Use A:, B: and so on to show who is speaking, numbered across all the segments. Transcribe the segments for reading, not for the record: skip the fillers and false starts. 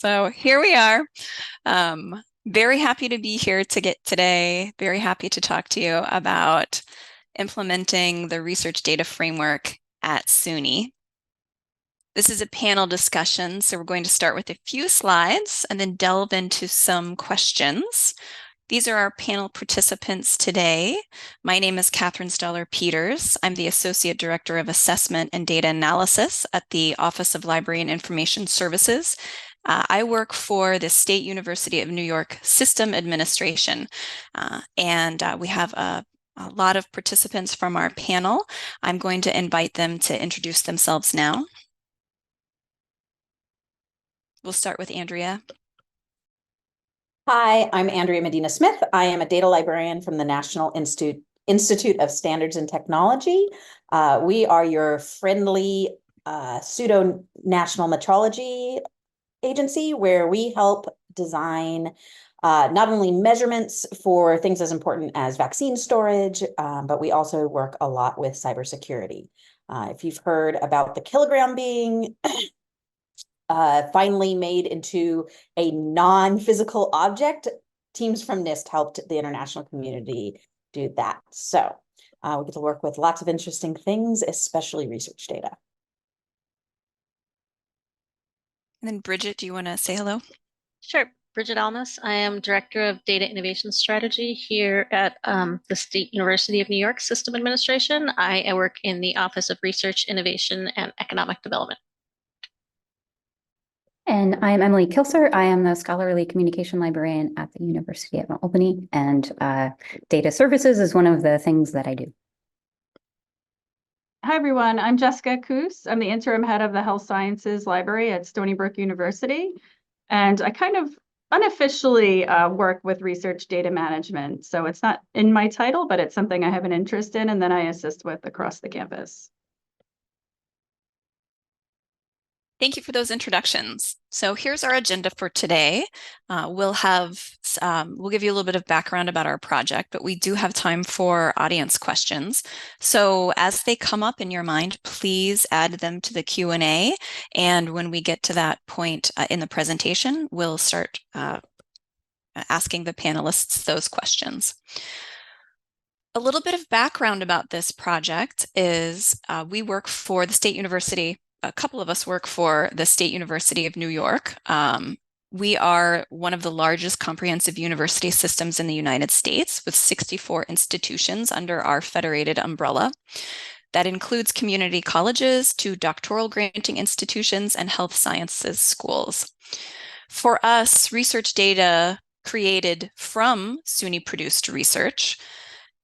A: So here we are. Very happy to be here today. Very happy to talk to you about implementing the research data framework at SUNY. This is a panel discussion, so we're going to start with a few slides and then delve into some questions. These are our panel participants today. My name is Catherine Steller-Peters. I'm the Associate Director of Assessment and Data Analysis at the Office of Library and Information Services. I work for the State University of New York System Administration, and we have a lot of participants from our panel. I'm going to invite them to introduce themselves now. We'll start with Andrea.
B: Hi, I'm Andrea Medina Smith. I am a data librarian from the National Institute of Standards and Technology. We are your friendly pseudo-national metrology agency where we help design not only measurements for things as important as vaccine storage, but we also work a lot with cybersecurity. If you've heard about the kilogram being finally made into a non-physical object, teams from NIST helped the international community do that. So we get to work with lots of interesting things, especially research data.
A: And then Bridget, do you want to say hello?
C: Sure. Bridget Almas. I am Director of Data Innovation Strategy here at the State University of New York System Administration. I work in the Office of Research, Innovation, and Economic Development.
D: And I'm Emily Kilser. I am the Scholarly Communication Librarian at the University of Albany, and data services is one of the things that I do.
E: Hi, everyone. I'm Jessica Coos. I'm the interim head of the Health Sciences Library at Stony Brook University. And I kind of unofficially work with research data management. So it's not in my title, but it's something I have an interest in and then I assist with across the campus.
A: Thank you for those introductions. So here's our agenda for today. We'll give you a little bit of background about our project, but we do have time for audience questions. So as they come up in your mind, please add them to the Q&A. And when we get to that point in the presentation, we'll start asking the panelists those questions. A little bit of background about this project is we work for the State University. A couple of us work for the State University of New York. We are one of the largest comprehensive university systems in the United States with 64 institutions under our federated umbrella. That includes community colleges to doctoral granting institutions and health sciences schools. For us, research data created from SUNY-produced research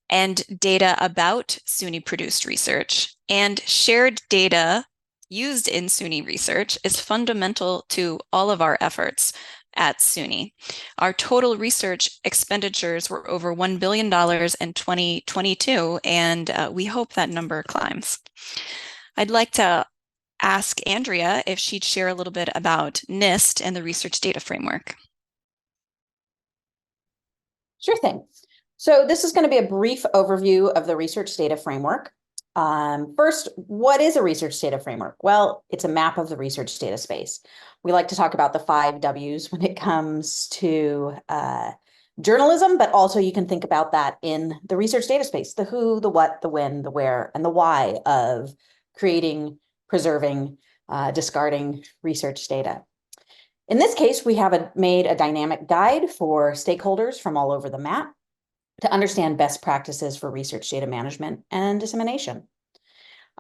A: and data about SUNY-produced research and shared data used in SUNY research is fundamental to all of our efforts at SUNY. Our total research expenditures were over $1 billion in 2022, and we hope that number climbs. I'd like to ask Andrea if she'd share a little bit about NIST and the research data framework.
B: Sure thing. So this is going to be a brief overview of the research data framework. First, what is a research data framework? Well, it's a map of the research data space. We like to talk about the 5 W's when it comes to journalism, but also you can think about that in the research data space, the who, the what, the when, the where, and the why of creating, preserving, discarding research data. In this case, we have made a dynamic guide for stakeholders from all over the map to understand best practices for research data management and dissemination.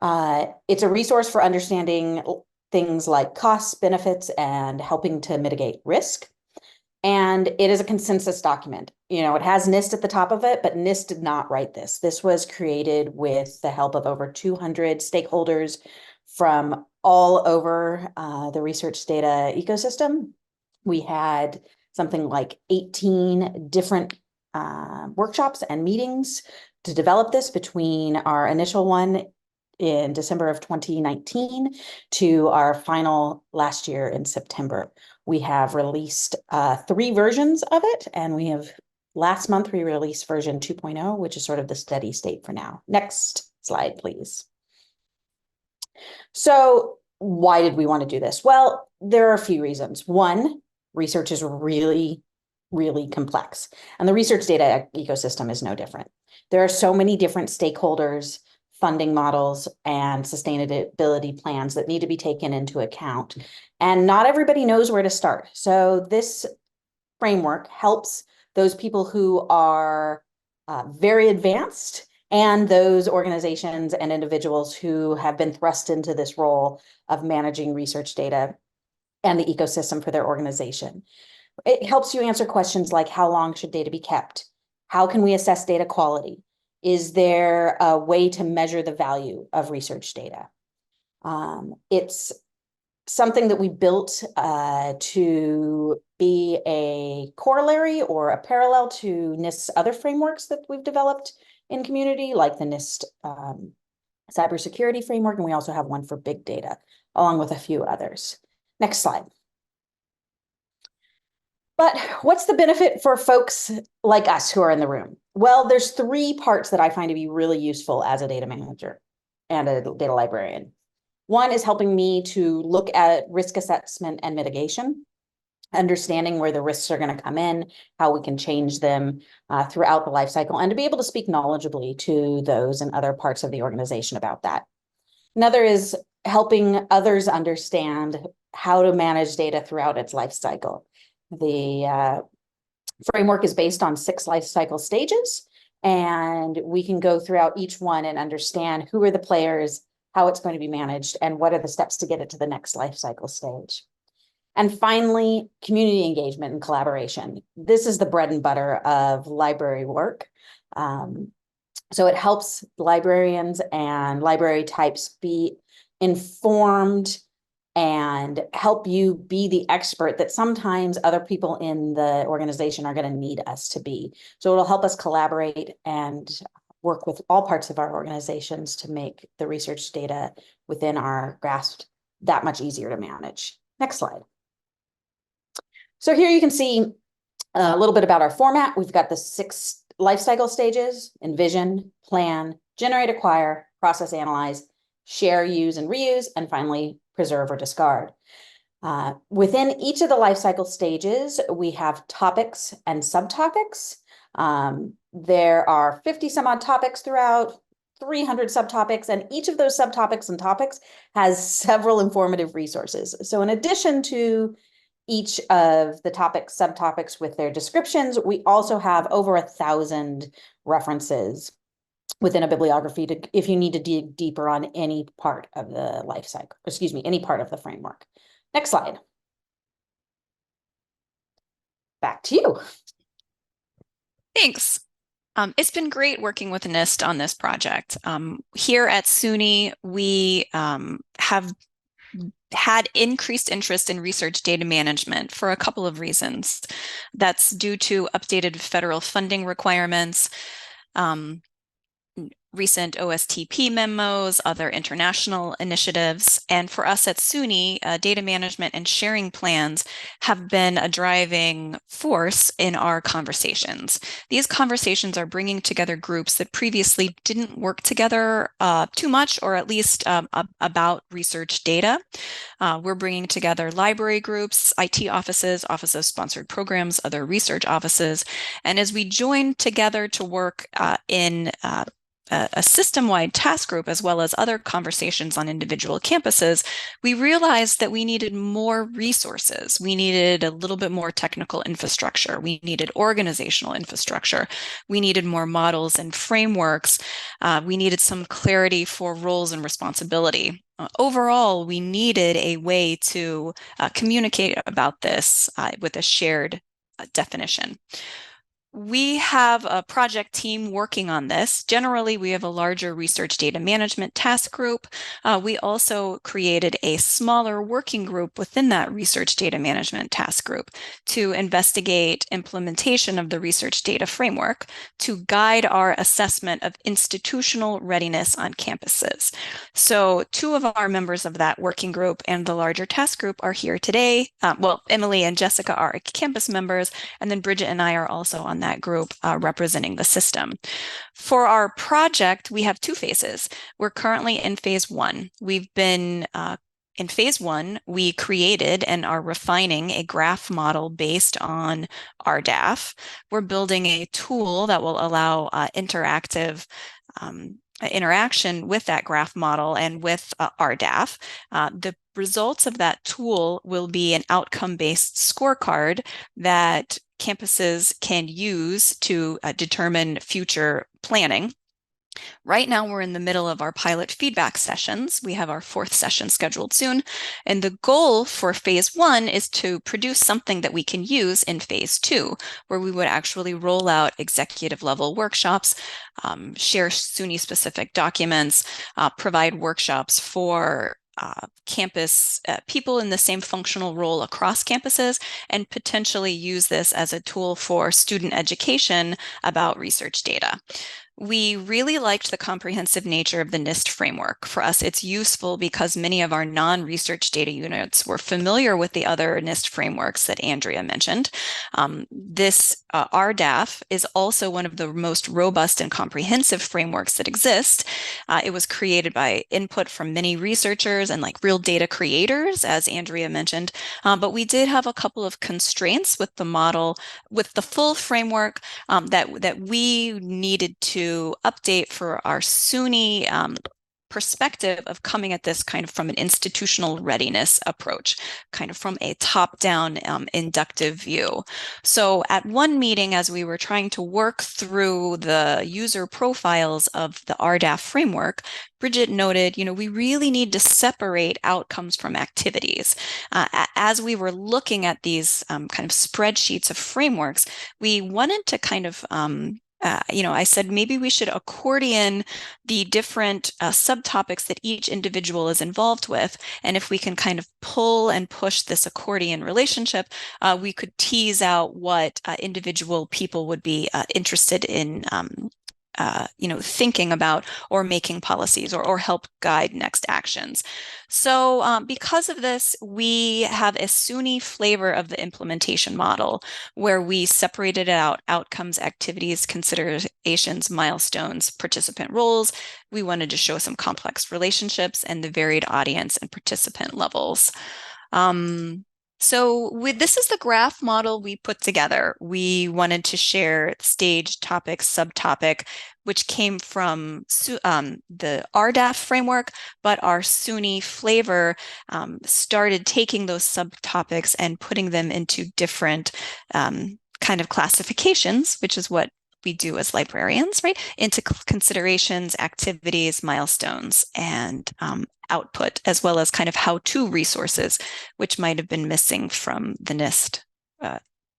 B: It's a resource for understanding things like costs, benefits, and helping to mitigate risk. And it is a consensus document. You know, it has NIST at the top of it, but NIST did not write this. This was created with the help of over 200 stakeholders from all over the research data ecosystem. We had something like 18 different workshops and meetings to develop this between our initial one in December of 2019 to our final last year in September. We have released 3 versions of it, and last month we released version 2.0, which is sort of the steady state for now. Next slide, please. So why did we want to do this? Well, there are a few reasons. One, Research is really, really complex. And the research data ecosystem is no different. There are so many different stakeholders, funding models, and sustainability plans that need to be taken into account. And not everybody knows where to start. So this framework helps those people who are very advanced and those organizations and individuals who have been thrust into this role of managing research data and the ecosystem for their organization. It helps you answer questions like, how long should data be kept? How can we assess data quality? Is there a way to measure the value of research data? It's something that we built to be a corollary or a parallel to NIST's other frameworks that we've developed in community, like the NIST cybersecurity framework, and we also have one for big data, along with a few others. Next slide. But what's the benefit for folks like us who are in the room? Well, there's 3 parts that I find to be really useful as a data manager and a data librarian. One is helping me to look at risk assessment and mitigation, understanding where the risks are going to come in, how we can change them throughout the life cycle, and to be able to speak knowledgeably to those and other parts of the organization about that. Another is helping others understand how to manage data throughout its life cycle. The framework is based on 6 life cycle stages, and we can go throughout each one and understand who are the players, how it's going to be managed, and what are the steps to get it to the next life cycle stage. And finally, community engagement and collaboration. This is the bread and butter of library work. So it helps librarians and library types be informed and help you be the expert that sometimes other people in the organization are going to need us to be. So it'll help us collaborate and work with all parts of our organizations to make the research data within our grasp that much easier to manage. Next slide. So here you can see a little bit about our format. We've got the 6 life cycle stages: envision, plan, generate, acquire, process, analyze, share, use, and reuse, and finally, preserve or discard. Within each of the life cycle stages, we have topics and subtopics. There are 50 some odd topics throughout, 300 subtopics, and each of those subtopics and topics has several informative resources. So in addition to each of the topics, subtopics with their descriptions, we also have over 1,000 references within a bibliography to, if you need to dig deeper on any part of the life cycle, excuse me, any part of the framework. Next slide. Back to you.
A: Thanks. It's been great working with NIST on this project. Here at SUNY, we have had increased interest in research data management for a couple of reasons. That's due to updated federal funding requirements, recent OSTP memos, other international initiatives. And for us at SUNY, data management and sharing plans have been a driving force in our conversations. These conversations are bringing together groups that previously didn't work together too much, or at least about research data. We're bringing together library groups, IT offices, Office of Sponsored Programs, other research offices. And as we join together to work in a system-wide task group, as well as other conversations on individual campuses, we realized that we needed more resources. We needed a little bit more technical infrastructure. We needed organizational infrastructure. We needed more models and frameworks. We needed some clarity for roles and responsibility. Overall, we needed a way to communicate about this with a shared definition. We have a project team working on this. Generally, we have a larger research data management task group. We also created a smaller working group within that research data management task group to investigate implementation of the research data framework to guide our assessment of institutional readiness on campuses. So 2 of our members of that working group and the larger task group are here today. Well, Emily and Jessica are campus members, and then Bridget and I are also on that group representing the system. For our project, we have 2 phases. We're currently in phase 1. We've been in phase one, we created and are refining a graph model based on RDAF. We're building a tool that will allow interactive interaction with that graph model and with RDAF. The results of that tool will be an outcome-based scorecard that campuses can use to determine future planning. Right now, we're in the middle of our pilot feedback sessions. We have our 4th session scheduled soon. And the goal for phase one is to produce something that we can use in phase two, where we would actually roll out executive level workshops, share SUNY specific documents, provide workshops for campus people in the same functional role across campuses, and potentially use this as a tool for student education about research data. We really liked the comprehensive nature of the NIST framework. For us, it's useful because many of our non-research data units were familiar with the other NIST frameworks that Andrea mentioned. This RDAF is also one of the most robust and comprehensive frameworks that exist. It was created by input from many researchers and like real data creators, as Andrea mentioned. But we did have a couple of constraints with the model, with the full framework that we needed to update for our SUNY perspective of coming at this kind of from an institutional readiness approach, kind of from a top-down inductive view. So at one meeting, as we were trying to work through the user profiles of the RDAF framework, Bridget noted, we really need to separate outcomes from activities. As we were looking at these kind of spreadsheets of frameworks, we wanted to kind of I said maybe we should accordion the different subtopics that each individual is involved with. And if we can kind of pull and push this accordion relationship, we could tease out what individual people would be interested in thinking about or making policies or help guide next actions. So because of this, we have a SUNY flavor of the implementation model where we separated out outcomes, activities, considerations, milestones, participant roles. We wanted to show some complex relationships and the varied audience and participant levels. So this is the graph model we put together. We wanted to share stage, topic, subtopic, which came from the RDAF framework, but our SUNY flavor started taking those subtopics and putting them into different kind of classifications, which is what we do as librarians, right? Into considerations, activities, milestones, and output, as well as kind of how-to resources, which might have been missing from the NIST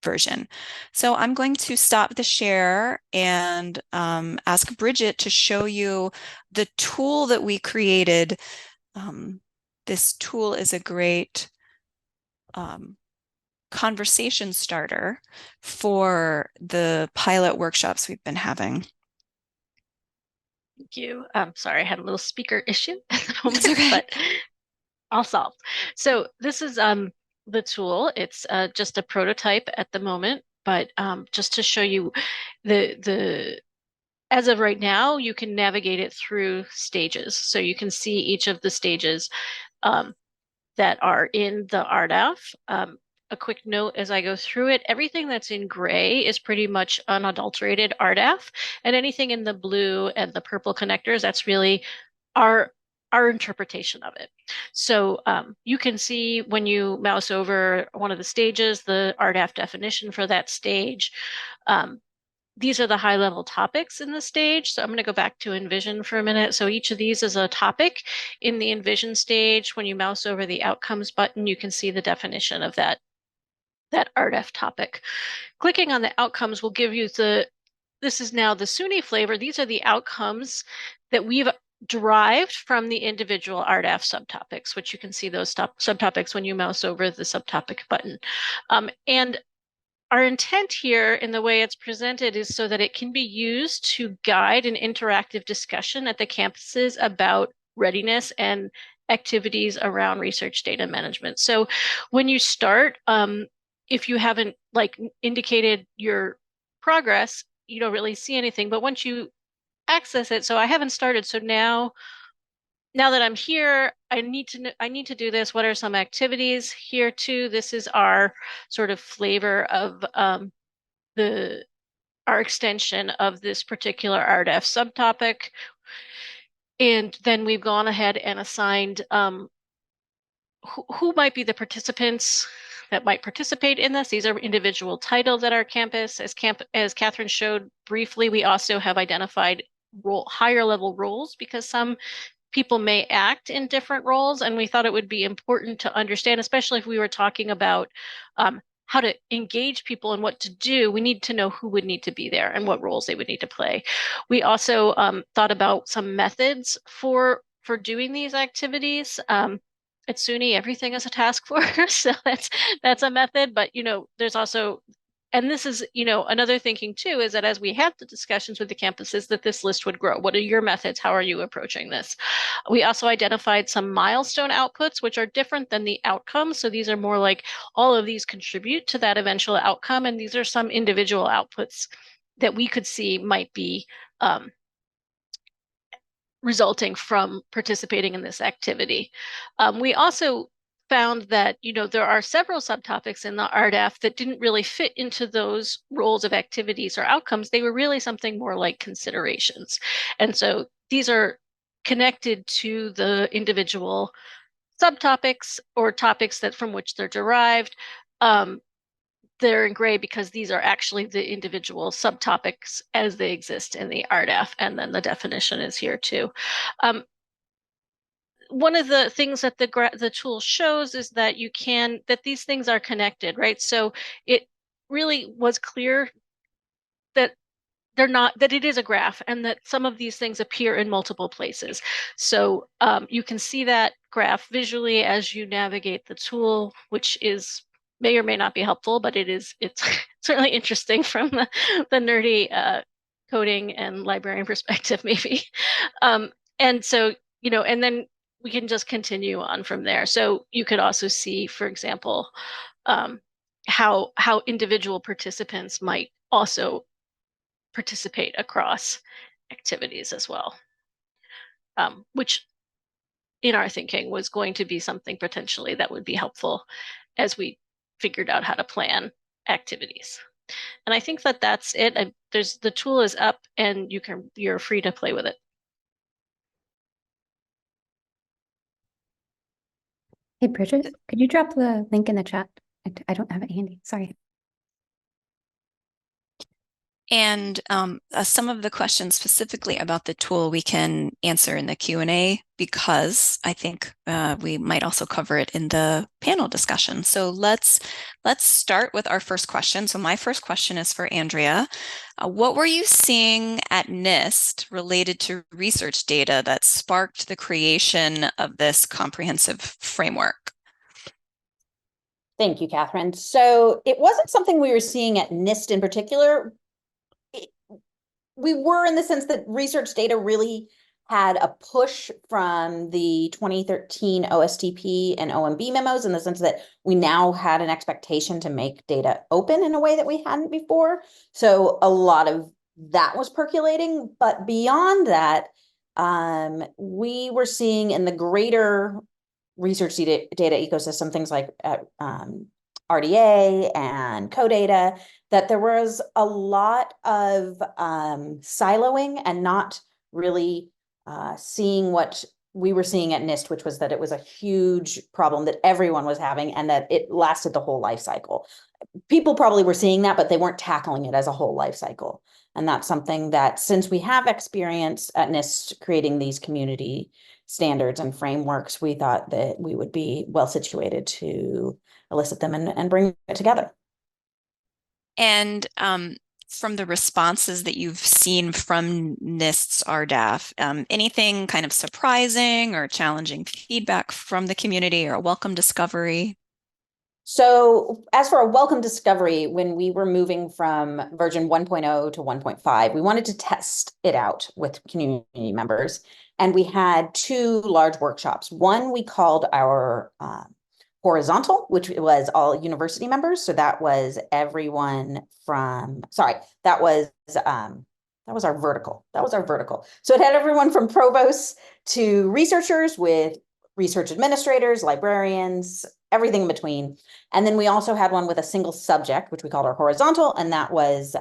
A: version. So I'm going to stop the share and ask Bridget to show you the tool that we created. This tool is a great conversation starter for the pilot workshops we've been having.
C: Thank you. Sorry, I had a little speaker issue at the moment,
A: okay.
C: but all solved. So this is the tool. It's just a prototype at the moment, but just to show you as of right now, you can navigate it through stages. So you can see each of the stages that are in the RDAF. A quick note as I go through it, everything that's in gray is pretty much unadulterated RDAF, and anything in the blue and the purple connectors, that's really our interpretation of it. So you can see when you mouse over one of the stages, the RDAF definition for that stage. These are the high-level topics in the stage. So I'm going to go back to Envision for a minute. So each of these is a topic in the Envision stage. When you mouse over the Outcomes button, you can see the definition of that RDAF topic. Clicking on the Outcomes will give you this is now the SUNY flavor. These are the outcomes that we've derived from the individual RDAF subtopics, which you can see those subtopics when you mouse over the subtopic button. And our intent here in the way it's presented is so that it can be used to guide an interactive discussion at the campuses about readiness and activities around research data management. So when you start, if you haven't indicated your progress, you don't really see anything. But once you access it, so I haven't started. So now now that I'm here, I need to do this. What are some activities here too? This is our sort of flavor of our extension of this particular RDAP subtopic. And then we've gone ahead and assigned who might be the participants that might participate in this. These are individual titles at our campus. As Catherine showed briefly, we also have identified higher level roles because some people may act in different roles, and we thought it would be important to understand, especially if we were talking about how to engage people and what to do. We need to know who would need to be there and what roles they would need to play. We also thought about some methods for doing these activities. At SUNY, everything is a task force, so that's a method. But there's also, and this is, another thinking too, is that as we have the discussions with the campuses, that this list would grow. What are your methods? How are you approaching this? We also identified some milestone outputs, which are different than the outcomes. So these are more like all of these contribute to that eventual outcome. And these are some individual outputs that we could see might be resulting from participating in this activity. We also found that there are several subtopics in the RDAF that didn't really fit into those roles of activities or outcomes. They were really something more like considerations. And so these are connected to the individual subtopics or topics that from which they're derived. They're in gray because these are actually the individual subtopics as they exist in the RDAF, and then the definition is here too. One of the things that the tool shows is that that these things are connected, right? So it really was clear that that it is a graph and that some of these things appear in multiple places. So you can see that graph visually as you navigate the tool, which may or may not be helpful, but it's certainly interesting from the nerdy coding and librarian perspective, maybe. And so, and then we can just continue on from there. So you could also see, for example, how individual participants might also participate across activities as well, which in our thinking was going to be something potentially that would be helpful as we figured out how to plan activities. And I think that that's it. The tool is up and you're free to play with it.
D: Hey, Bridget, could you drop the link in the chat? I don't have it handy. Sorry.
A: And some of the questions specifically about the tool we can answer in the Q&A because I think we might also cover it in the panel discussion. So let's start with our first question. So my first question is for Andrea. What were you seeing at NIST related to research data that sparked the creation of this comprehensive framework?
B: Thank you, Catherine. So it wasn't something we were seeing at NIST in particular. We were in the sense that research data really had a push from the 2013 OSTP and OMB memos in the sense that we now had an expectation to make data open in a way that we hadn't before. So a lot of that was percolating. But beyond that, we were seeing in the greater research data ecosystem, things like RDA and CODATA, that there was a lot of siloing and not really seeing what we were seeing at NIST, which was that it was a huge problem that everyone was having and that it lasted the whole life cycle. People probably were seeing that, but they weren't tackling it as a whole life cycle. And that's something that, since we have experience at NIST creating these community standards and frameworks, we thought that we would be well situated to elicit them and bring it together.
A: And from the responses that you've seen from NIST's RDAF, anything kind of surprising or challenging feedback from the community or a welcome discovery?
B: So as for a welcome discovery, when we were moving from version 1.0 to 1.5, we wanted to test it out with community members. And we had two large workshops. One we called our horizontal, which was all university members. So that was everyone from, sorry, that was That was our vertical. That was our vertical. So it had everyone from provosts to researchers with research administrators, librarians, everything in between. And then we also had one with a single subject, which we called our horizontal, and that was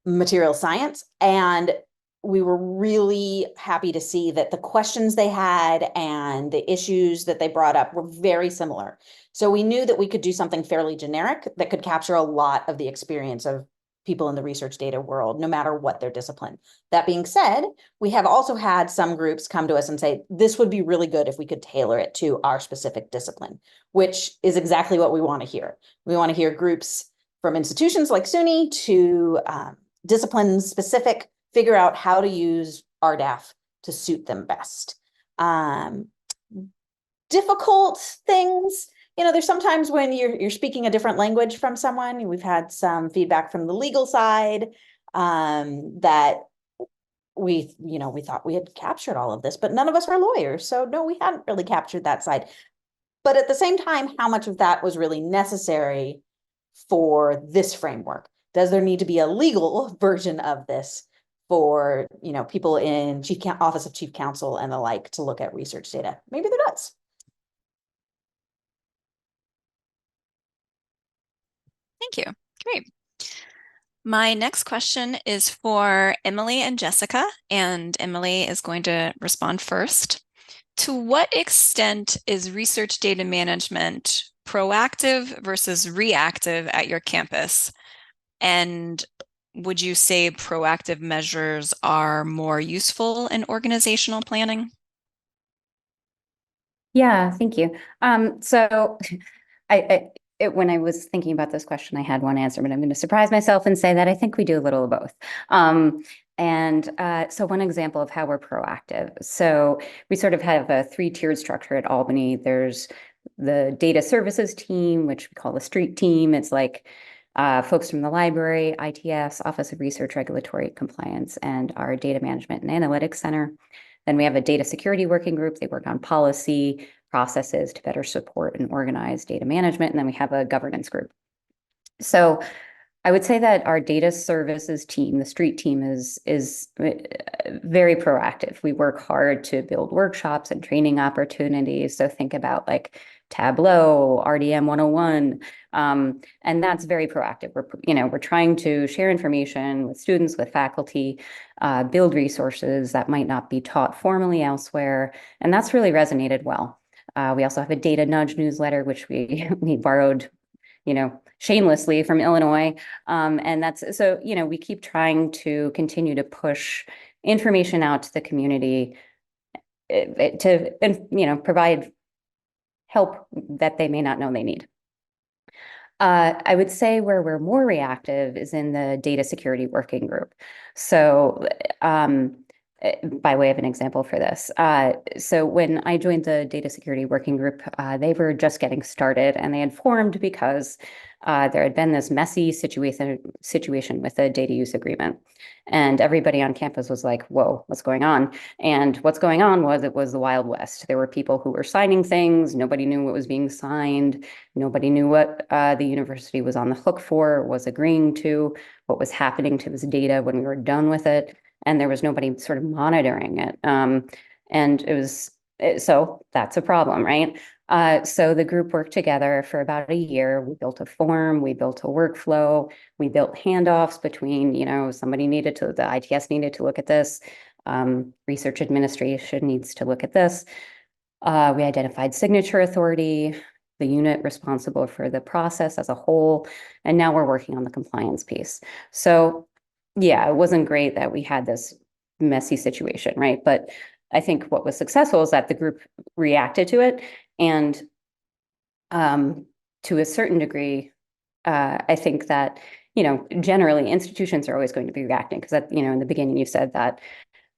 B: material science. And we were really happy to see that the questions they had and the issues that they brought up were very similar. So we knew that we could do something fairly generic that could capture a lot of the experience of people in the research data world, no matter what their discipline. That being said, we have also had some groups come to us and say, this would be really good if we could tailor it to our specific discipline, which is exactly what we want to hear. We want to hear groups from institutions like SUNY to discipline specific, figure out how to use RDAP to suit them best. Difficult things, there's sometimes when you're speaking a different language from someone. We've had some feedback from the legal side that we thought we had captured all of this, but none of us are lawyers. So no, we hadn't really captured that side. But at the same time, how much of that was really necessary for this framework? Does there need to be a legal version of this for people in Office of Chief Counsel and the like to look at research data? Maybe there does.
A: Thank you. Great. My next question is for Emily and Jessica, and Emily is going to respond first. To what extent is research data management proactive versus reactive at your campus? And would you say proactive measures are more useful in organizational planning?
D: Yeah, thank you. So when I was thinking about this question, I had one answer, but I'm going to surprise myself and say that I think we do a little of both. So one example of how we're proactive. So we sort of have a 3-tiered structure at Albany. There's the data services team, which we call the street team. It's like folks from the library, ITS, Office of Research, Regulatory Compliance, and our data management and analytics center. Then we have a data security working group. They work on policy processes to better support and organize data management. And then we have a governance group. So I would say that our data services team, the street team, is very proactive. We work hard to build workshops and training opportunities. So think about like Tableau, RDM 101, and that's very proactive. We're trying to share information with students, with faculty, build resources that might not be taught formally elsewhere, and that's really resonated well. We also have a data nudge newsletter, which we borrowed, shamelessly from Illinois. And that's, so, we keep trying to continue to push information out to the community to, provide help that they may not know they need. I would say where we're more reactive is in the data security working group. So, by way of an example for this. So when I joined the data security working group, they were just getting started, and they had formed because there had been this messy situation with the data use agreement. And everybody on campus was like, whoa, what's going on? And what's going on was it was the Wild West. There were people who were signing things. Nobody knew what was being signed. Nobody knew what the university was on the hook for, was agreeing to, what was happening to this data when we were done with it. And there was nobody sort of monitoring it. And so that's a problem, right? So the group worked together for about a year. We built a form, we built a workflow, we built handoffs between, the ITS needed to look at this, research administration needs to look at this. We identified signature authority, the unit responsible for the process as a whole, and now we're working on the compliance piece. So yeah, it wasn't great that we had this messy situation, right? But I think what was successful is that the group reacted to it. And to a certain degree, I think that, generally institutions are always going to be reacting because that, in the beginning you said that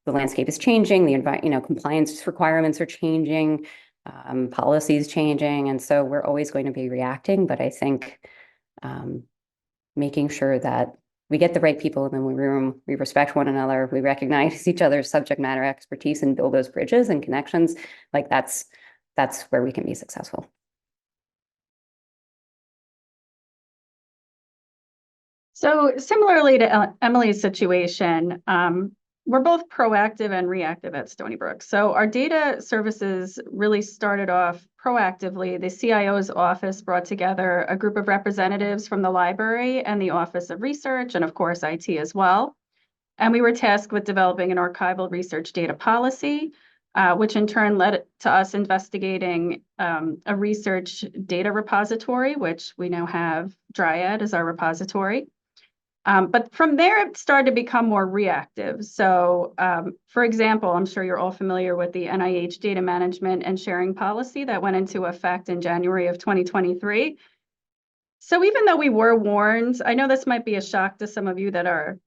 D: the landscape is changing, the compliance requirements are changing, policies changing. And so we're always going to be reacting. But I think making sure that we get the right people in the room, we respect one another, we recognize each other's subject matter expertise and build those bridges and connections, like that's where we can be successful.
E: So similarly to Emily's situation, we're both proactive and reactive at Stony Brook. So our data services really started off proactively. The CIO's office brought together a group of representatives from the library and the Office of Research, and of course IT as well. And we were tasked with developing an archival research data policy, which in turn led to us investigating a research data repository, which we now have Dryad as our repository. But from there, it started to become more reactive. So, for example, I'm sure you're all familiar with the NIH data management and sharing policy that went into effect in January of 2023. So even though we were warned, I know this might be a shock to some of you that our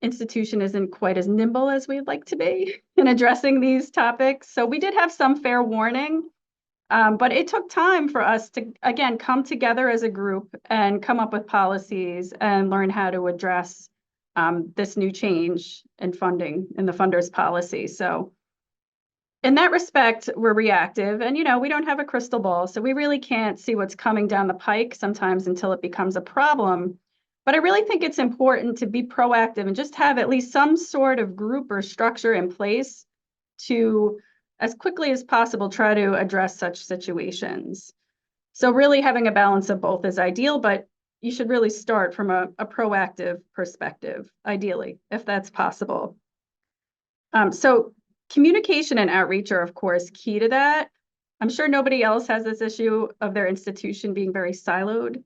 E: institution isn't quite as nimble as we'd like to be in addressing these topics. So we did have some fair warning. But it took time for us to, again, come together as a group and come up with policies and learn how to address this new change in funding in the funders policy. So in that respect, we're reactive and, we don't have a crystal ball. So we really can't see what's coming down the pike sometimes until it becomes a problem. But I really think it's important to be proactive and just have at least some sort of group or structure in place to, as quickly as possible, try to address such situations. So really having a balance of both is ideal, but you should really start from a proactive perspective, ideally, if that's possible. So communication and outreach are, of course, key to that. I'm sure nobody else has this issue of their institution being very siloed.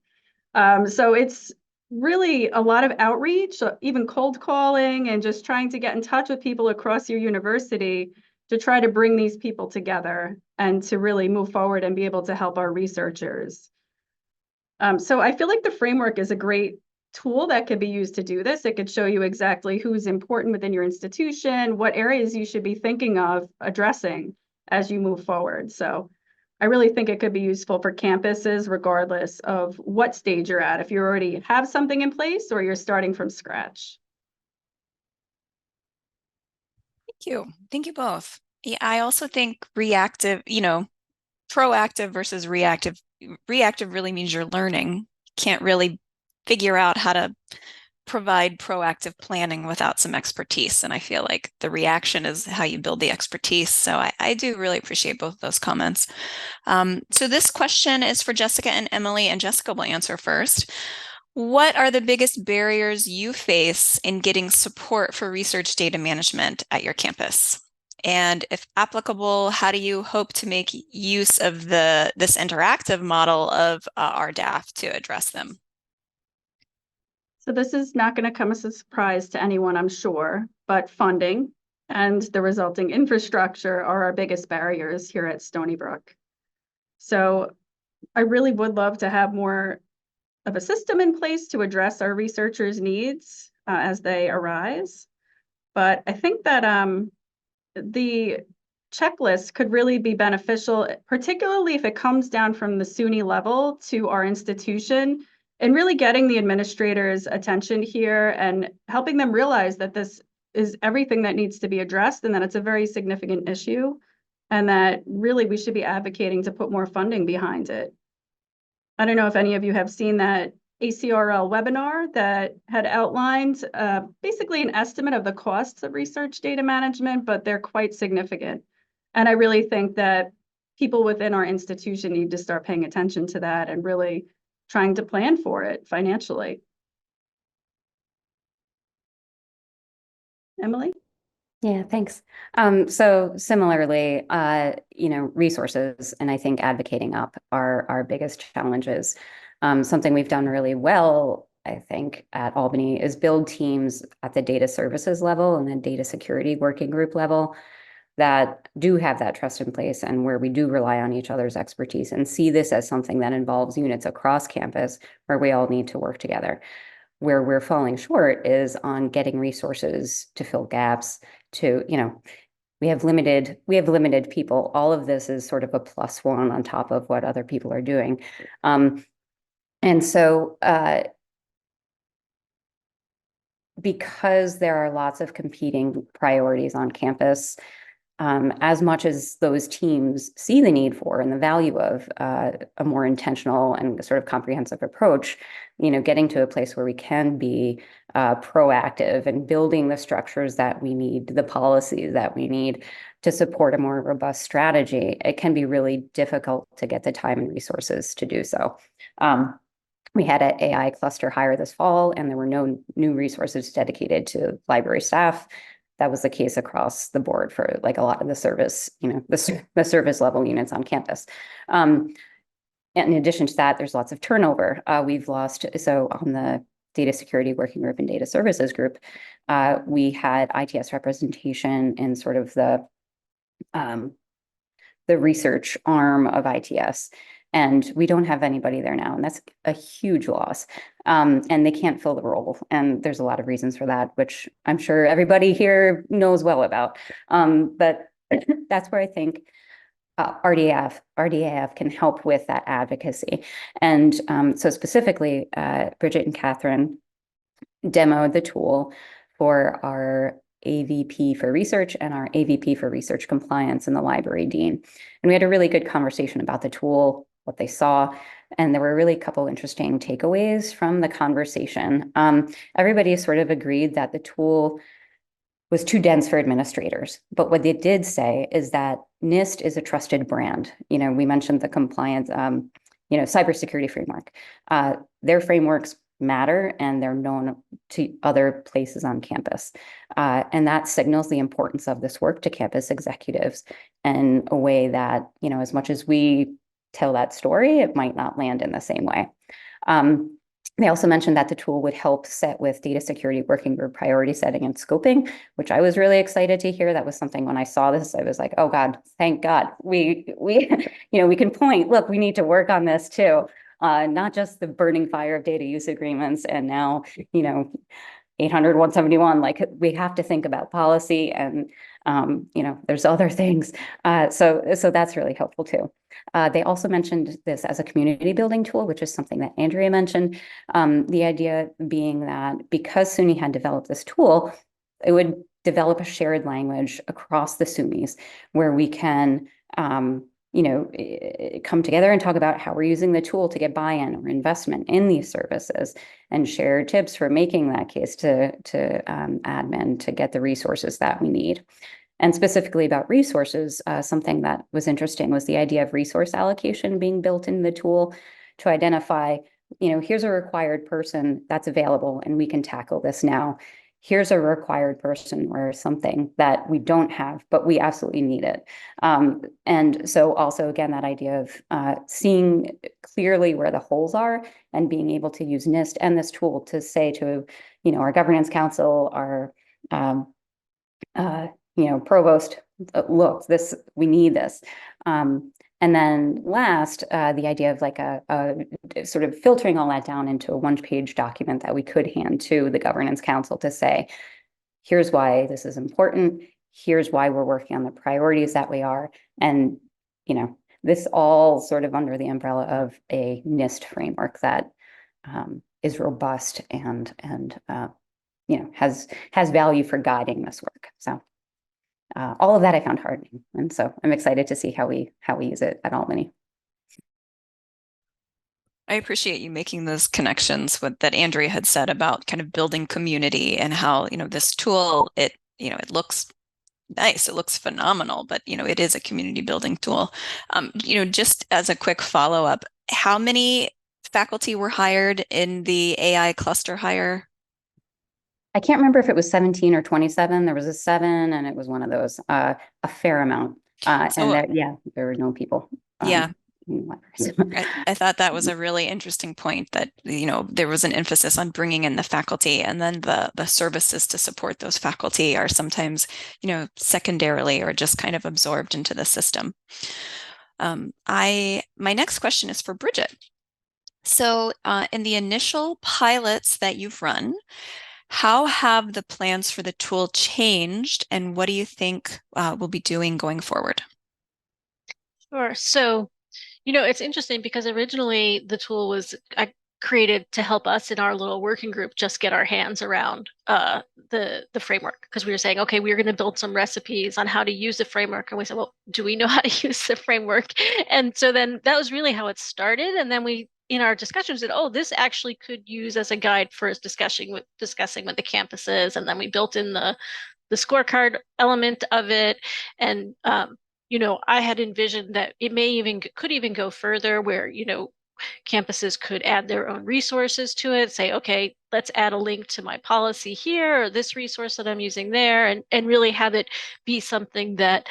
E: So it's really a lot of outreach, even cold calling, and just trying to get in touch with people across your university to try to bring these people together and to really move forward and be able to help our researchers. So I feel like the framework is a great tool that could be used to do this. It could show you exactly who's important within your institution, what areas you should be thinking of addressing as you move forward. So I really think it could be useful for campuses, regardless of what stage you're at, if you already have something in place or you're starting from scratch.
A: Thank you. Thank you both. Yeah, I also think reactive, proactive versus reactive. Reactive really means you're learning. Can't really figure out how to provide proactive planning without some expertise. And I feel like the reaction is how you build the expertise. So I do really appreciate both of those comments. So this question is for Jessica and Emily, and Jessica will answer first. What are the biggest barriers you face in getting support for research data management at your campus? And if applicable, how do you hope to make use of this interactive model of RDAP to address them?
E: So this is not going to come as a surprise to anyone, I'm sure, but funding and the resulting infrastructure are our biggest barriers here at Stony Brook. So I really would love to have more of a system in place to address our researchers' needs as they arise. But I think that the checklist could really be beneficial, particularly if it comes down from the SUNY level to our institution, and really getting the administrators' attention here and helping them realize that this is everything that needs to be addressed and that it's a very significant issue and that really we should be advocating to put more funding behind it. I don't know if any of you have seen that ACRL webinar that had outlined basically an estimate of the costs of research data management, but they're quite significant. And I really think that people within our institution need to start paying attention to that and really trying to plan for it financially. Emily?
D: Yeah, thanks. So similarly, resources and I think advocating up are our biggest challenges. Something we've done really well, I think, at Albany is build teams at the data services level and the data security working group level that do have that trust in place and where we do rely on each other's expertise and see this as something that involves units across campus where we all need to work together. Where we're falling short is on getting resources to fill gaps to, we have limited people. All of this is sort of a plus one on top of what other people are doing. And so because there are lots of competing priorities on campus, as much as those teams see the need for and the value of a more intentional and sort of comprehensive approach, getting to a place where we can be proactive and building the structures that we need, the policies that we need to support a more robust strategy, it can be really difficult to get the time and resources to do so. We had an AI cluster hire this fall, and there were no new resources dedicated to library staff. That was the case across the board for like a lot of the service, the service level units on campus. And in addition to that, there's lots of turnover. We've lost, so on the data security working group and data services group, we had ITS representation in sort of the research arm of ITS. And we don't have anybody there now, and that's a huge loss. And they can't fill the role. And there's a lot of reasons for that, which I'm sure everybody here knows well about. But that's where I think RDAF can help with that advocacy. And so specifically, Bridget and Catherine demoed the tool for our AVP for research and our AVP for research compliance in the library dean. And we had a really good conversation about the tool, what they saw, and there were really a couple interesting takeaways from the conversation. Everybody sort of agreed that the tool was too dense for administrators. But what they did say is that NIST is a trusted brand. We mentioned the compliance, cybersecurity framework. Their frameworks matter and they're known to other places on campus. And that signals the importance of this work to campus executives in a way that, as much as we tell that story, it might not land in the same way. They also mentioned that the tool would help set with data security working group priority setting and scoping, which I was really excited to hear. That was something when I saw this, I was like, oh God, thank God. We can point, look, we need to work on this too. Not just the burning fire of data use agreements and now, 800, 171, like we have to think about policy and, there's other things. So that's really helpful too. They also mentioned this as a community building tool, which is something that Andrea mentioned. The idea being that because SUNY had developed this tool, it would develop a shared language across the SUNYs where we can, come together and talk about how we're using the tool to get buy-in or investment in these services and share tips for making that case to admin to get the resources that we need. And specifically about resources, something that was interesting was the idea of resource allocation being built in the tool to identify, here's a required person that's available and we can tackle this now. Here's a required person or something that we don't have, but we absolutely need it. And so also, again, that idea of seeing clearly where the holes are and being able to use NIST and this tool to say to, our governance council, our, provost, look, we need this. And then last, the idea of like a sort of filtering all that down into a one-page document that we could hand to the governance council to say, here's why this is important. Here's why we're working on the priorities that we are. And, this all sort of under the umbrella of a NIST framework that is robust and has value for guiding this work. So all of that I found heartening. And so I'm excited to see how we use it at Albany.
A: I appreciate you making those connections with that Andrea had said about kind of building community and how, this tool, it looks nice, it looks phenomenal, but it is a community building tool. Just as a quick follow-up, how many faculty were hired in the AI cluster hire?
D: I can't remember if it was 17 or 27. There was a 7 and it was one of those, a fair amount. There were no people.
A: Yeah. I thought that was a really interesting point that, there was an emphasis on bringing in the faculty and then the services to support those faculty are sometimes, secondarily or just kind of absorbed into the system. My next question is for Bridget. So in the initial pilots that you've run, how have the plans for the tool changed and what do you think we'll be doing going forward?
C: Sure. So, it's interesting because originally the tool was, created to help us in our little working group just get our hands around the framework, because we were saying, okay, we're going to build some recipes on how to use the framework, and we said, well, do we know how to use the framework? And so then that was really how it started, and then we in our discussions said, oh, this actually could use as a guide for us discussing with the campuses, and then we built in the scorecard element of it, and I had envisioned that it could even go further, where campuses could add their own resources to it, say, okay, let's add a link to my policy here or this resource that I'm using there, and really have it be something that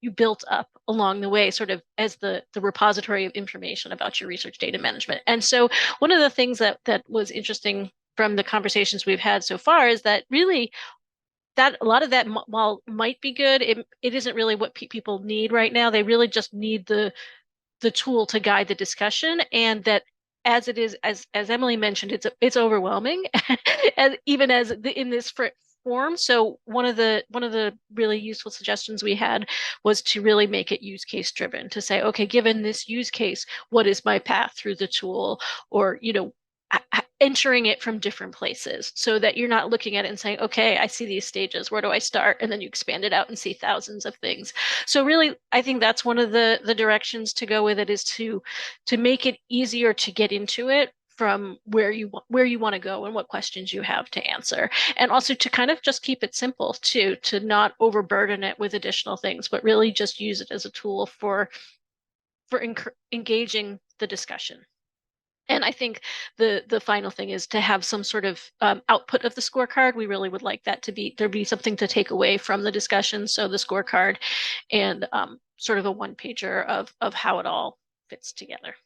C: you built up along the way, sort of as the repository of information about your research data management. And so one of the things that was interesting from the conversations we've had so far is that really that a lot of that, while might be good, it isn't really what people need right now. They really just need the tool to guide the discussion, and that as it is, as Emily mentioned, it's overwhelming, and even as in this form. So one of the really useful suggestions we had was to really make it use case driven, to say, okay, given this use case, what is my path through the tool, or entering it from different places, so that you're not looking at it and saying, okay, I see these stages, where do I start? And then you expand it out and see thousands of things. So really, I think that's one of the directions to go with it, is to make it easier to get into it from where you want to go and what questions you have to answer, and also to kind of just keep it simple too, to not overburden it with additional things, but really just use it as a tool for engaging the discussion. And I think the final thing is to have some sort of output of the scorecard. We really would like that to be something to take away from the discussion. So the scorecard and sort of a one pager of how it all fits together.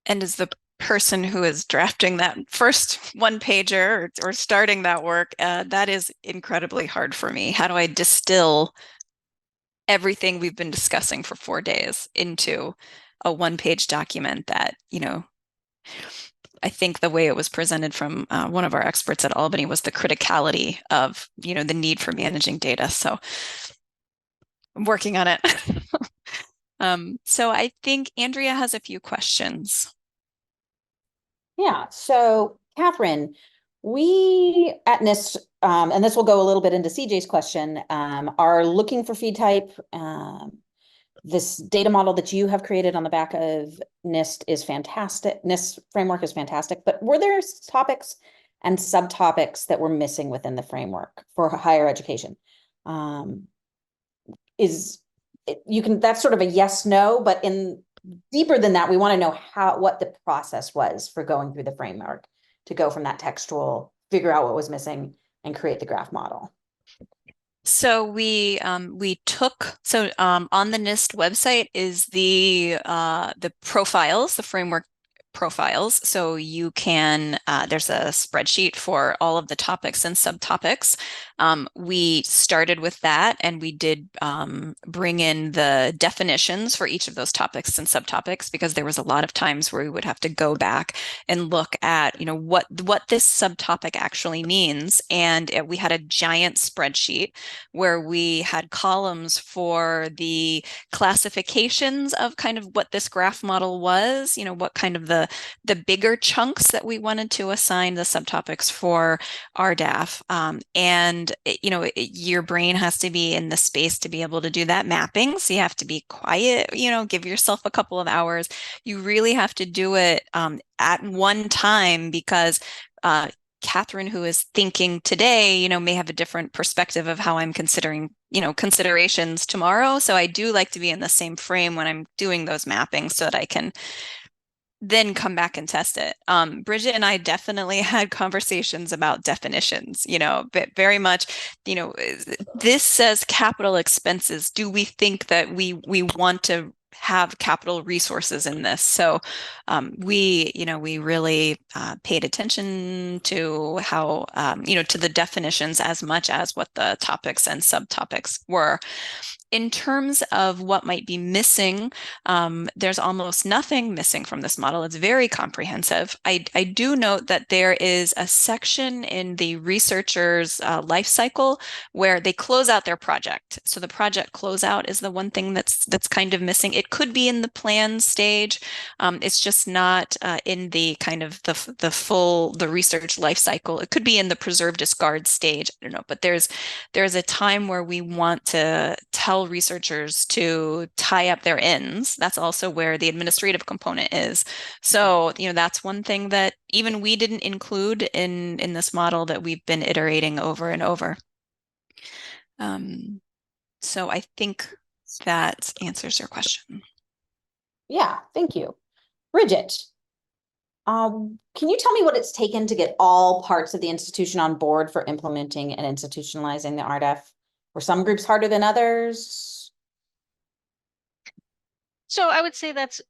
A: And as the person who is drafting that first one pager or starting that work, that is incredibly hard for me. How do I distill everything we've been discussing for 4 days into a one-page document that, I think the way it was presented from one of our experts at Albany was the criticality of, the need for managing data. So I'm working on it. So I think Andrea has a few questions.
B: Yeah, so Catherine, we at NIST, and this will go a little bit into CJ's question, are looking for feed type. This data model that you have created on the back of NIST is fantastic. NIST framework is fantastic, but were there topics and subtopics that were missing within the framework for higher education? That's sort of a yes, no, but deeper than that, we want to know what the process was for going through the framework to go from that textual, figure out what was missing, and create the graph model.
A: So we took on the NIST website is the profiles, the framework profiles. So you can there's a spreadsheet for all of the topics and subtopics. We started with that, and we did bring in the definitions for each of those topics and subtopics, because there was a lot of times where we would have to go back and look at what this subtopic actually means. And we had a giant spreadsheet where we had columns for the classifications of kind of what this graph model was, what kind of the bigger chunks that we wanted to assign the subtopics for RDAF. And your brain has to be in the space to be able to do that mapping. So you have to be quiet, give yourself a couple of hours. You really have to do it at one time, because Catherine, who is thinking today, may have a different perspective of how I'm considering, considerations tomorrow. So I do like to be in the same frame when I'm doing those mappings, so that I can then come back and test it. Bridget and I definitely had conversations about definitions, but very much, this says capital expenses. Do we think that we want to have capital resources in this? So we really paid attention to how, to the definitions as much as what the topics and subtopics were. In terms of what might be missing, there's almost nothing missing from this model. It's very comprehensive. I do note that there is a section in the researcher's life cycle where they close out their project. So the project closeout is the one thing that's kind of missing. It could be in the plan stage. It's just not in the kind of the research life cycle. It could be in the preserve discard stage. I don't know, but there's a time where we want to tell researchers to tie up their ends. That's also where the administrative component is. So, that's one thing that even we didn't include in this model that we've been iterating over and over. So I think that answers your question.
B: Yeah, thank you. Bridget, can you tell me what it's taken to get all parts of the institution on board for implementing and institutionalizing the RDAP? Were some groups harder than others?
C: So I would say that's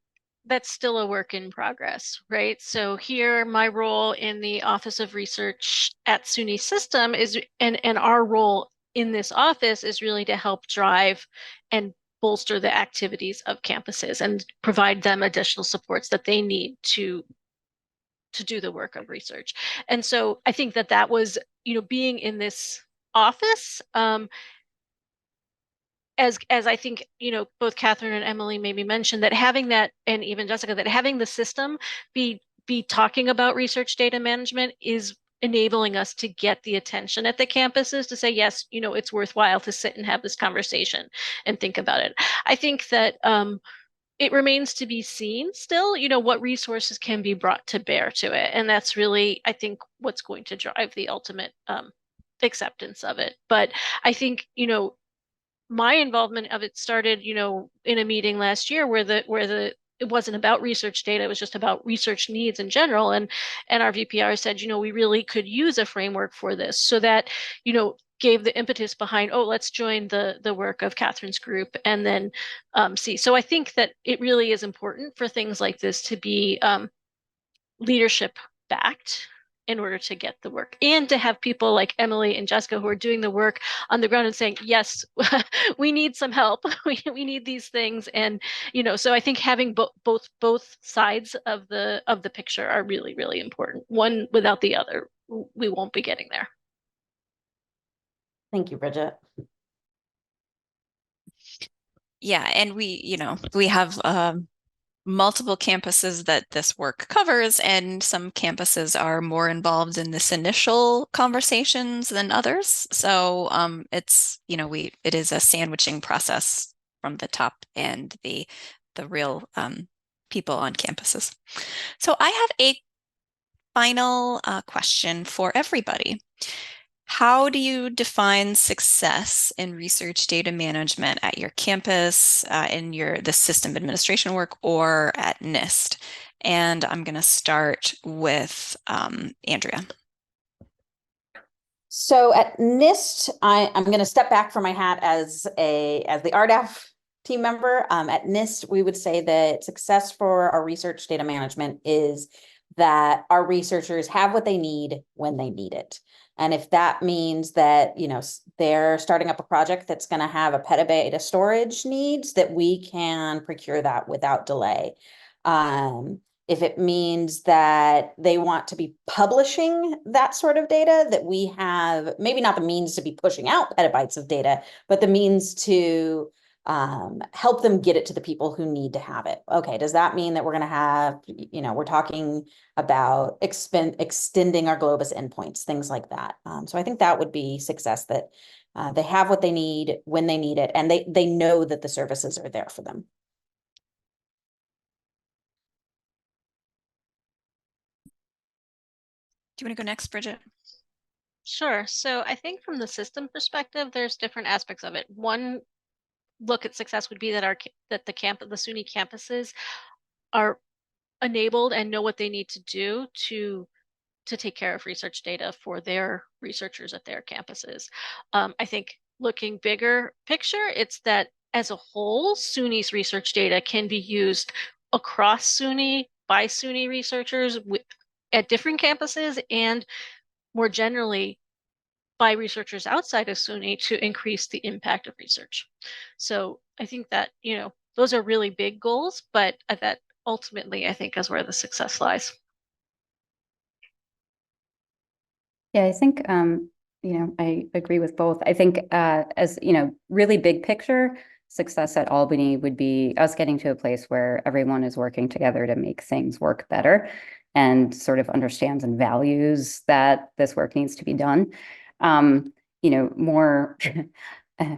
C: still a work in progress, right? So here, my role in the Office of Research at SUNY System is, and our role in this office is really to help drive and bolster the activities of campuses and provide them additional supports that they need to do the work of research. And so I think that was, being in this office, as I think, both Catherine and Emily maybe mentioned that having that, and even Jessica, that having the system be talking about research data management is enabling us to get the attention at the campuses to say, yes, it's worthwhile to sit and have this conversation and think about it. I think that it remains to be seen still, what resources can be brought to bear to it. And that's really, I think, what's going to drive the ultimate acceptance of it. But I think, my involvement of it started, in a meeting last year where it wasn't about research data, it was just about research needs in general. And our VPR said, we really could use a framework for this. So that, gave the impetus behind, oh, let's join the work of Catherine's group and then see. So I think that it really is important for things like this to be leadership backed in order to get the work, and to have people like Emily and Jessica who are doing the work on the ground and saying, yes, we need some help. we need these things. And, so I think having both sides of the picture are really, really important. One without the other, we won't be getting there.
B: Thank you, Bridget.
A: Yeah, and we have multiple campuses that this work covers, and some campuses are more involved in this initial conversations than others. So it's, it is a sandwiching process from the top and the real people on campuses. So I have a final question for everybody. How do you define success in research data management at your campus, in the system administration work, or at NIST? And I'm going to start with Andrea.
B: So at NIST, I'm going to step back from my hat as the RDAP team member. At NIST, we would say that success for our research data management is that our researchers have what they need when they need it. And if that means that, they're starting up a project that's going to have a petabyte of storage needs, that we can procure that without delay. If it means that they want to be publishing that sort of data, that we have maybe not the means to be pushing out petabytes of data, but the means to help them get it to the people who need to have it. Okay, does that mean that we're going to have, we're talking about extending our Globus endpoints, things like that. So I think that would be success, that they have what they need when they need it, and they know that the services are there for them.
A: Do you want to go next, Bridget?
C: Sure. So I think from the system perspective, there's different aspects of it. One look at success would be that the SUNY campuses are enabled and know what they need to do to take care of research data for their researchers at their campuses. I think looking bigger picture, it's that as a whole, SUNY's research data can be used across SUNY by SUNY researchers at different campuses, and more generally by researchers outside of SUNY to increase the impact of research. So I think that, those are really big goals, but that ultimately I think is where the success lies.
D: Yeah, I think, I agree with both. I think, as, really big picture, success at Albany would be us getting to a place where everyone is working together to make things work better and sort of understands and values that this work needs to be done. More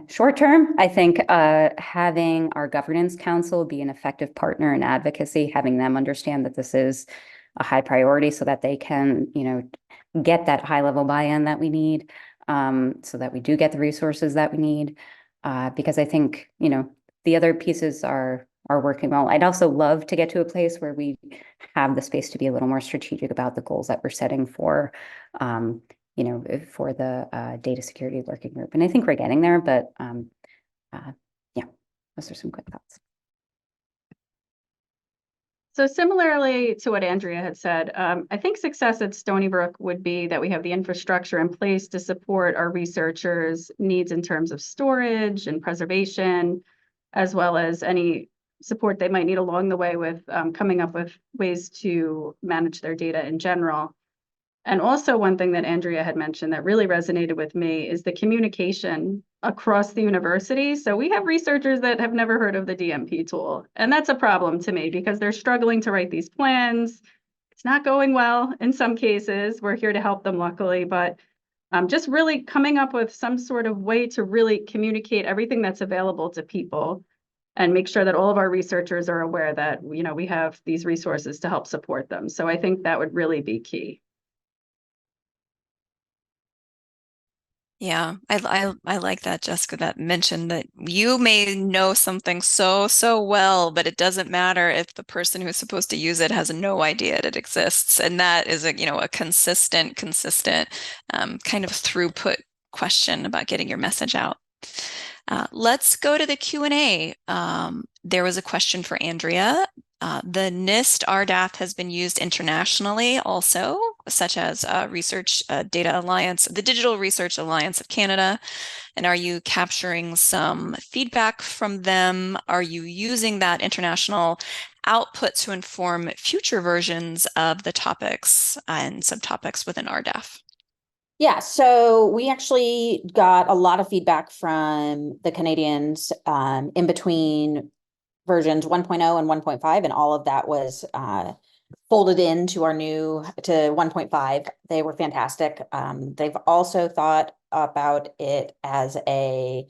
D: short term, I think having our governance council be an effective partner in advocacy, having them understand that this is a high priority so that they can, get that high level buy-in that we need, so that we do get the resources that we need. Because I think, the other pieces are working well. I'd also love to get to a place where we have the space to be a little more strategic about the goals that we're setting for, for the data security working group. And I think we're getting there, but yeah, those are some quick thoughts.
E: So similarly to what Andrea had said, I think success at Stony Brook would be that we have the infrastructure in place to support our researchers' needs in terms of storage and preservation, as well as any support they might need along the way with coming up with ways to manage their data in general. And also one thing that Andrea had mentioned that really resonated with me is the communication across the university. So we have researchers that have never heard of the DMP tool. And that's a problem to me because they're struggling to write these plans. It's not going well in some cases. We're here to help them, luckily, but just really coming up with some sort of way to really communicate everything that's available to people and make sure that all of our researchers are aware that, we have these resources to help support them. So I think that would really be key.
A: Yeah, I like that, Jessica, that mentioned that you may know something so well, but it doesn't matter if the person who's supposed to use it has no idea that it exists. And that is a consistent kind of throughput question about getting your message out. Let's go to the Q&A. There was a question for Andrea. The NIST RDAP has been used internationally also, such as Research Data Alliance, the Digital Research Alliance of Canada. And are you capturing some feedback from them? Are you using that international output to inform future versions of the topics and subtopics within RDAP?
B: Yeah, so we actually got a lot of feedback from the Canadians in between versions 1.0 and 1.5, and all of that was folded into our new to 1.5. They were fantastic. They've also thought about it as a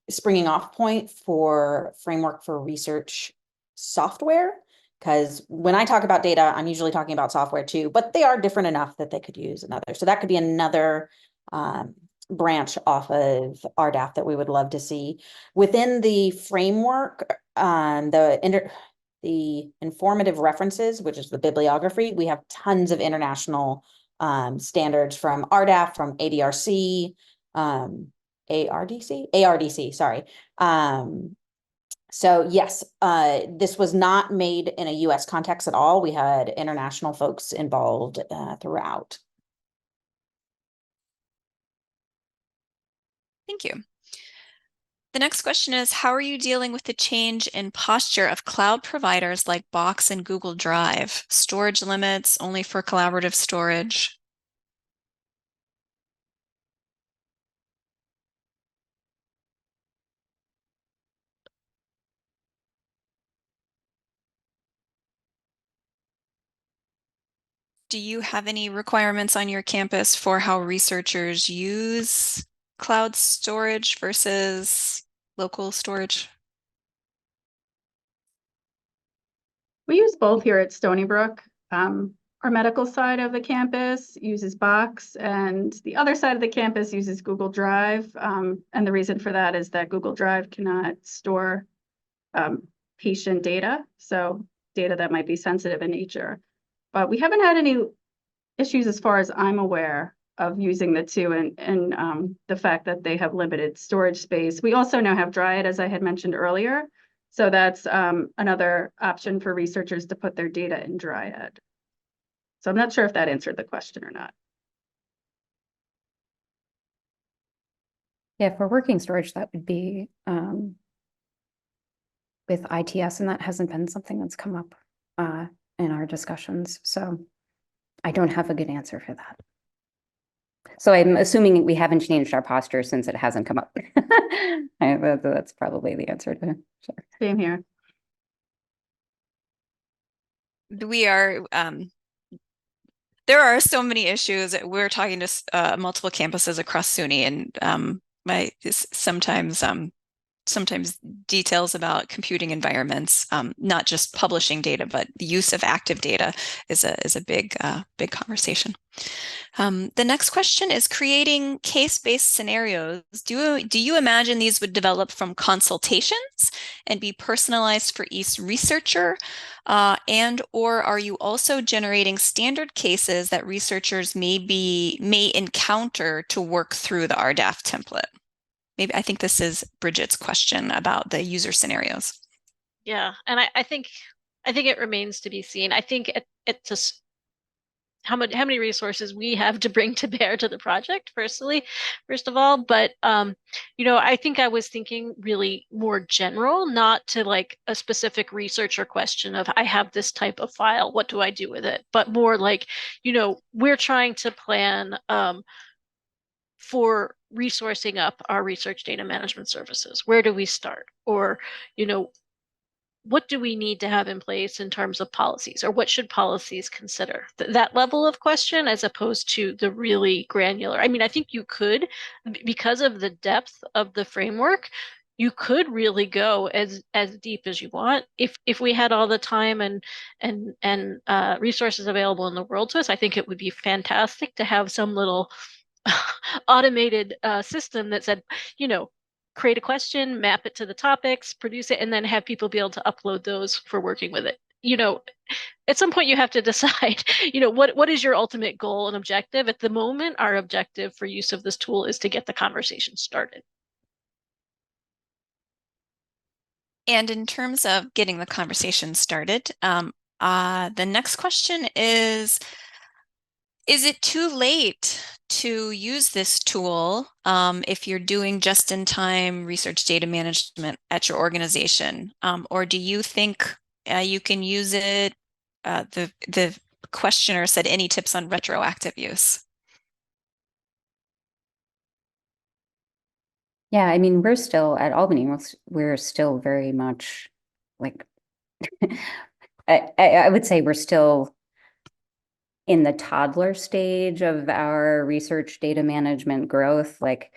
B: springing off point for framework for research software. Because when I talk about data, I'm usually talking about software too, but they are different enough that they could use another. So that could be another branch off of RDAP that we would love to see. Within the framework, the informative references, which is the bibliography, we have tons of international standards from RDAP, from ADRC, ARDC, sorry. So yes, this was not made in a US context at all. We had international folks involved throughout.
A: Thank you. The next question is, how are you dealing with the change in posture of cloud providers like Box and Google Drive? Storage limits only for collaborative storage? Do you have any requirements on your campus for how researchers use cloud storage versus local storage?
E: We use both here at Stony Brook. Our medical side of the campus uses Box, and the other side of the campus uses Google Drive. And the reason for that is that Google Drive cannot store patient data, so data that might be sensitive in nature. But we haven't had any issues as far as I'm aware of using the two and the fact that they have limited storage space. We also now have Dryad, as I had mentioned earlier. So that's another option for researchers to put their data in Dryad. So I'm not sure if that answered the question or not.
D: Yeah, for working storage, that would be with ITS, and that hasn't been something that's come up in our discussions. So I don't have a good answer for that. So I'm assuming we haven't changed our posture since it hasn't come up. That's probably the answer to sure.
E: Same here.
A: We are, there are so many issues. We're talking to multiple campuses across SUNY, and sometimes details about computing environments, not just publishing data, but the use of active data is a big conversation. The next question is creating case-based scenarios. Do you imagine these would develop from consultations and be personalized for each researcher? Or are you also generating standard cases that researchers may encounter to work through the RDAP template? Maybe I think this is Bridget's question about the user scenarios.
C: Yeah, and I think it remains to be seen. I think it's just how many resources we have to bring to bear to the project, first of all. But I think I was thinking really more general, not to like a specific researcher question of I have this type of file, what do I do with it? But more like, we're trying to plan for resourcing up our research data management services. Where do we start? Or, what do we need to have in place in terms of policies, or what should policies consider? That level of question, as opposed to the really granular. I mean, I think you could, because of the depth of the framework, you could really go as deep as you want if we had all the time and resources available in the world to us. I think it would be fantastic to have some little automated system that said, create a question, map it to the topics, produce it, and then have people be able to upload those for working with it. At some point you have to decide, what is your ultimate goal and objective? At the moment, our objective for use of this tool is to get the conversation started.
A: And in terms of getting the conversation started, the next question is it too late to use this tool if you're doing just-in-time research data management at your organization? Or do you think you can use it? The questioner said, any tips on retroactive use?
D: Yeah, I mean, we're still at Albany, we're still very much like, I would say we're still in the toddler stage of our research data management growth. Like,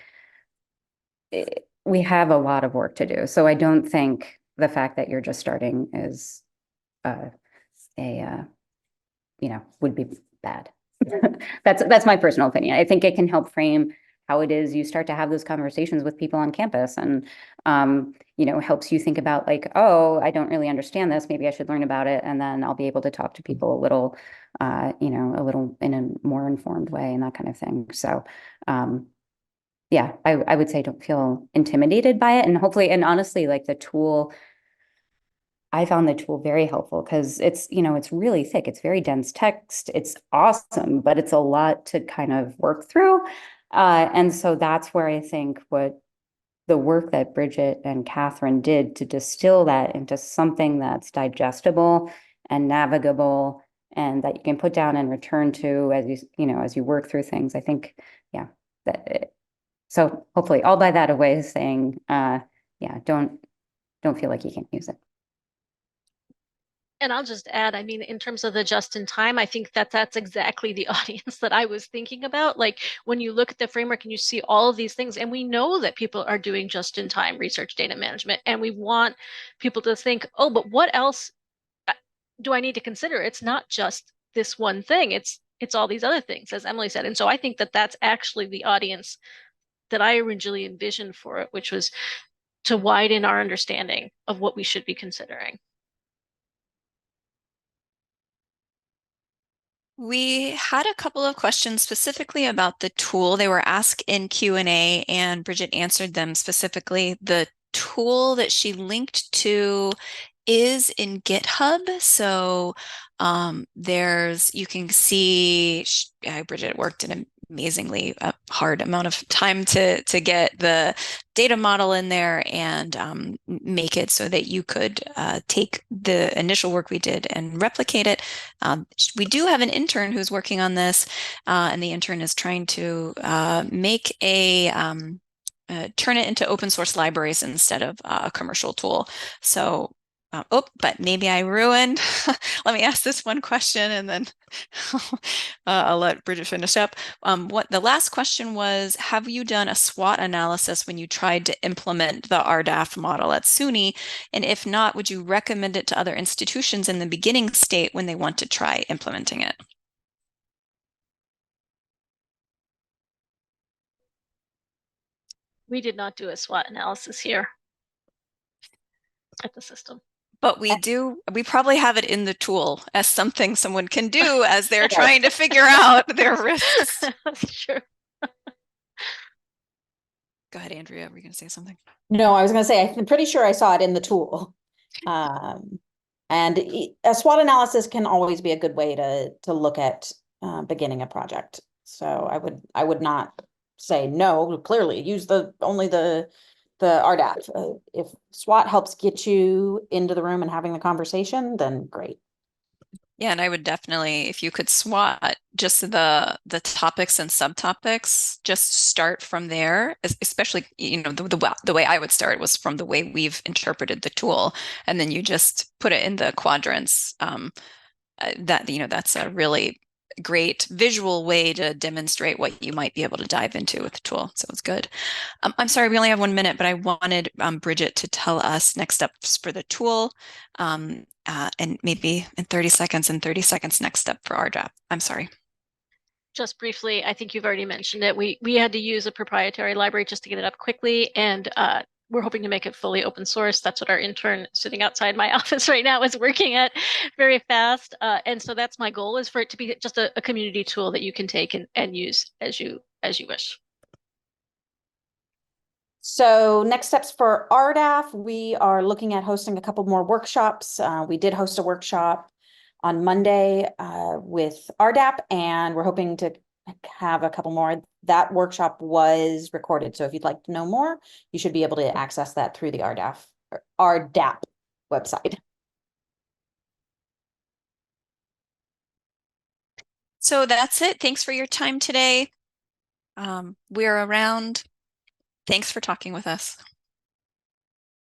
D: we have a lot of work to do. So I don't think the fact that you're just starting is would be bad. That's my personal opinion. I think it can help frame how it is you start to have those conversations with people on campus, and helps you think about like, oh, I don't really understand this. Maybe I should learn about it, and then I'll be able to talk to people a little in a more informed way and that kind of thing. So yeah, I would say don't feel intimidated by it, and hopefully, and honestly, like I found the tool very helpful because it's really thick. It's very dense text. It's awesome, but it's a lot to kind of work through. And so that's where I think what the work that Bridget and Catherine did to distill that into something that's digestible and navigable and that you can put down and return to as you work through things. I think, yeah, so hopefully I'll buy that away saying, don't feel like you can't use it.
C: And I'll just add, I mean, in terms of the just in time, I think that's exactly the audience that I was thinking about. Like when you look at the framework and you see all of these things, and we know that people are doing just in time research data management, and we want people to think, oh, but what else do I need to consider? It's not just this one thing. It's all these other things, as Emily said. And so I think that that's actually the audience that I originally envisioned for it, which was to widen our understanding of what we should be considering.
A: We had a couple of questions specifically about the tool. They were asked in Q&A, and Bridget answered them specifically. The tool that she linked to is in GitHub. So you can see Bridget worked in a amazingly hard amount of time to get the data model in there and make it so that you could take the initial work we did and replicate it. We do have an intern who's working on this, and the intern is trying to make turn it into open source libraries instead of a commercial tool. So, but maybe I ruined. Let me ask this one question and then I'll let Bridget finish up. What the last question was, have you done a SWOT analysis when you tried to implement the RDAP model at SUNY? And if not, would you recommend it to other institutions in the beginning state when they want to try implementing it?
C: We did not do a SWOT analysis here at the system.
A: But we probably have it in the tool as something someone can do as they're trying to figure out their risks.
C: That's true.
A: Go ahead, Andrea. Were you going to say something?
B: No, I was going to say, I'm pretty sure I saw it in the tool. And a SWOT analysis can always be a good way to look at beginning a project. So I would not say no, clearly use only the RDAP. If SWOT helps get you into the room and having the conversation, then great.
A: Yeah, and I would definitely, if you could SWOT just the topics and subtopics, just start from there. Especially, the way I would start was from the way we've interpreted the tool, and then you just put it in the quadrants. That's a really great visual way to demonstrate what you might be able to dive into with the tool. So it's good. I'm sorry, we only have 1 minute, but I wanted Bridget to tell us next steps for the tool, and maybe in 30 seconds and 30 seconds next step for RDAP. I'm sorry.
C: Just briefly, I think you've already mentioned it. We had to use a proprietary library just to get it up quickly, and we're hoping to make it fully open source. That's what our intern sitting outside my office right now is working at very fast. And so that's my goal, is for it to be just a community tool that you can take and use as you wish.
B: So next steps for RDAP, we are looking at hosting a couple more workshops. We did host a workshop on Monday with RDAP, and we're hoping to have a couple more. That workshop was recorded, so if you'd like to know more, you should be able to access that through the RDAP website.
A: So that's it. Thanks for your time today. We're around. Thanks for talking with us.